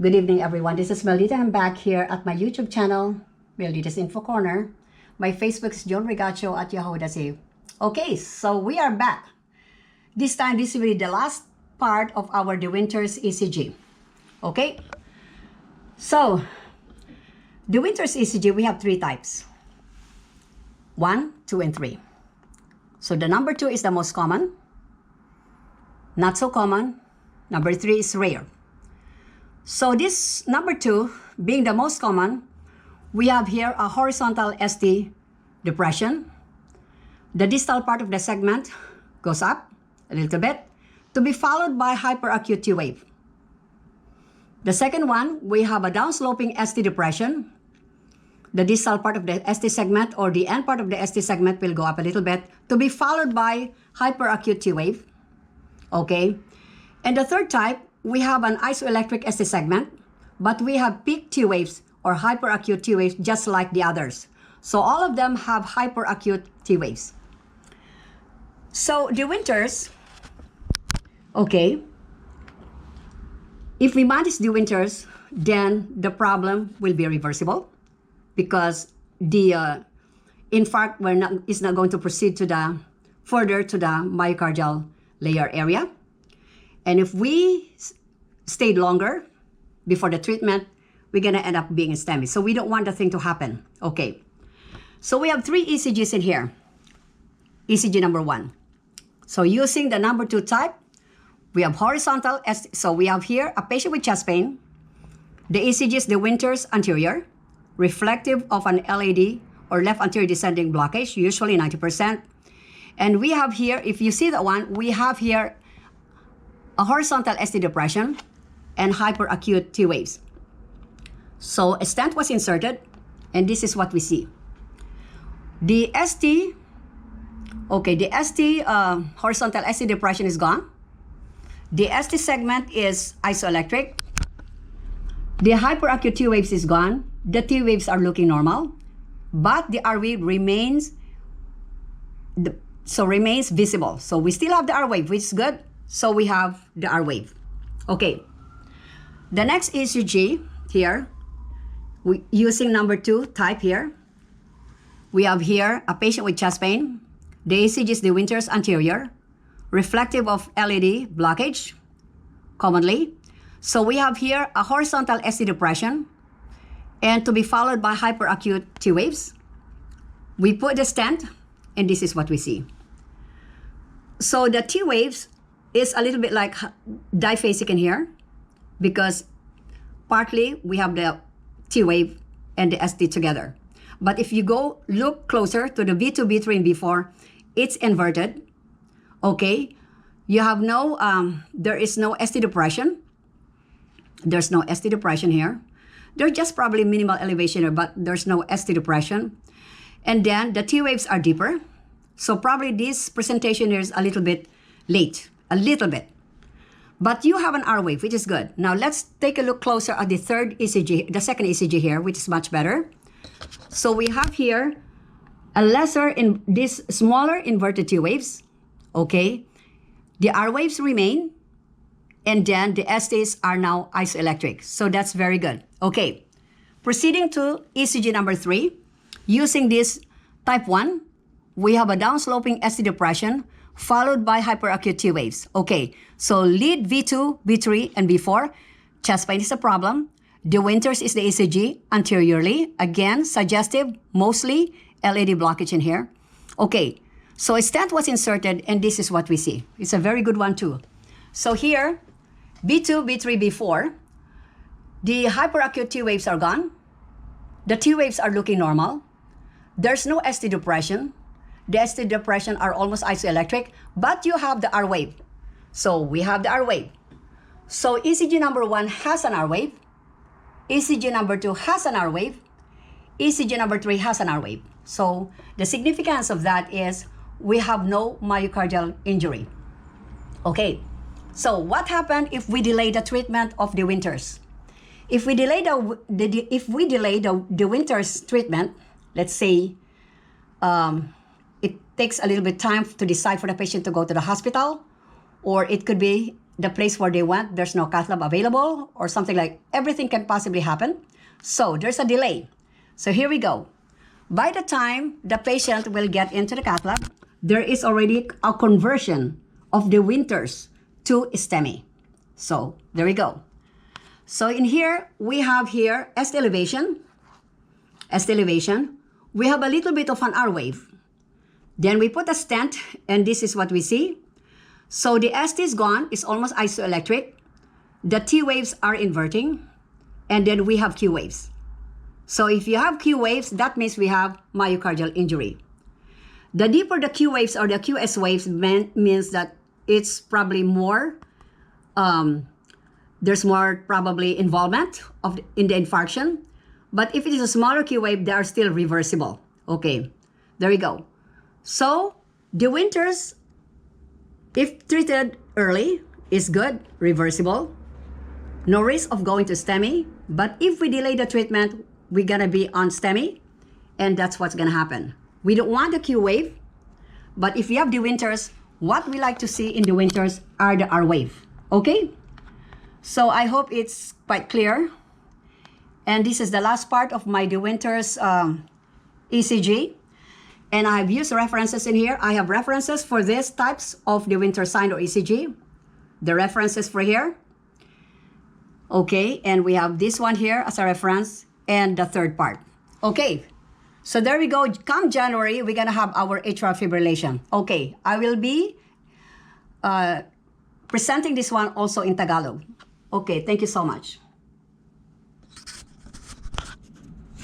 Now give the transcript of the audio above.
Good evening, everyone. This is Meldita. I'm back here at my YouTube channel, Meldita's Info Corner. My Facebook is John Rigacho at Yahoo.ca. Okay, so we are back. This time, this will be the last part of our the WINTER'S ECG. Okay, so the WINTER'S ECG, we have three types. 1, 2, and 3. So the number 2 is the most common. Not so common. Number 3 is rare. So this number 2, being the most common, we have here a horizontal ST depression. The distal part of the segment goes up a little bit, to be followed by hyperacute T wave. The second one, we have a downsloping ST depression. The distal part of the ST segment or the end part of the ST segment will go up a little bit, to be followed by hyperacute T wave. Okay. And the third type, we have an isoelectric ST segment, but we have peak T waves or hyperacute T waves just like the others. So all of them have hyperacute T waves. So the WINTER'S, okay, if we manage the WINTER'S, then the problem will be reversible because the infarct is not going to proceed to further to the myocardial layer area. And if we stayed longer before the treatment, we're going to end up being STEMI. So we don't want the thing to happen. Okay. So we have 3 ECGs in here. ECG number 1. So using the number 2 type, we have horizontal. So we have here a patient with chest pain. The ECG is the WINTER'S anterior, reflective of an LAD or left anterior descending blockage, usually 90%. And we have here, if you see that one, we have here a horizontal ST depression and hyperacute T waves. So a stent was inserted, and this is what we see. The ST, okay, the ST horizontal ST depression is gone. The ST segment is isoelectric. The hyperacute T waves is gone. The T waves are looking normal, but the R wave remains visible. So we still have the R wave, which is good. So we have the R wave. Okay. The next ECG here, using number 2 type here, we have here a patient with chest pain. The ECG is the WINTER'S anterior, reflective of LAD blockage, commonly. So we have here a horizontal ST depression, and to be followed by hyperacute T waves. We put the stent, and this is what we see. So the T waves is a little bit like diphasic in here because partly we have the T wave and the ST together. But if you look closer to the V2, V3, and V4, it's inverted. Okay, you have there is no ST depression. There's no ST depression here. There's just probably minimal elevation here, but there's no ST depression. And then the T waves are deeper. So probably this presentation here is a little bit late. A little bit. But you have an R wave, which is good. Now let's take a look closer at the third ECG, the second ECG here, which is much better. So we have here these smaller inverted T waves. Okay. The R waves remain. And then the STs are now isoelectric. So that's very good. Okay. Proceeding to ECG number 3. Using this type 1, we have a downsloping ST depression followed by hyperacute T waves. Okay, so lead V2, V3, and V4. Chest pain is a problem. The WINTER'S is the ECG anteriorly. Again, suggestive, mostly LAD blockage in here. Okay, so a stent was inserted, and this is what we see. It's a very good one too. So here, V2, V3, V4, the hyperacute T waves are gone. The T waves are looking normal. There's no ST depression. The ST depression are almost isoelectric, but you have the R wave. So we have the R wave. So ECG number 1 has an R wave. ECG number 2 has an R wave. ECG number 3 has an R wave. So the significance of that is we have no myocardial injury. Okay. So what happened if we delay the treatment of the WINTER'S? If we delay the WINTER'S treatment, let's say it takes a little bit time to decide for the patient to go to the hospital, or it could be the place where they went, there's no cath lab available or something like everything can possibly happen. So there's a delay. So here we go. By the time the patient will get into the cath lab, there is already a conversion of the Winters to STEMI. So there we go. So in here, we have here ST elevation. ST elevation. We have a little bit of an R wave. Then we put a stent, and this is what we see. So the ST is gone, it's almost isoelectric. The T waves are inverting, and then we have Q waves. So if you have Q waves, that means we have myocardial injury. The deeper the Q waves or the QS waves means that it's probably more, there's more probably involvement in the infarction. But if it is a smaller Q wave, they are still reversible. Okay, there we go. So the Winters, if treated early, is good, reversible. No risk of going to STEMI. But if we delay the treatment, we're gonna be on STEMI, and that's what's gonna happen. We don't want the Q wave, but if you have the Winters, what we like to see in the Winters are the R wave. Okay? So I hope it's quite clear. And this is the last part of my De Winters ECG. And I've used references in here. I have references for these types of De Winters sign or ECG. The references for here. Okay, and we have this one here as a reference and the third part. Okay, so there we go. Come January, we're gonna have our atrial fibrillation. Okay, I will be presenting this one also in Tagalog. Okay, thank you so much.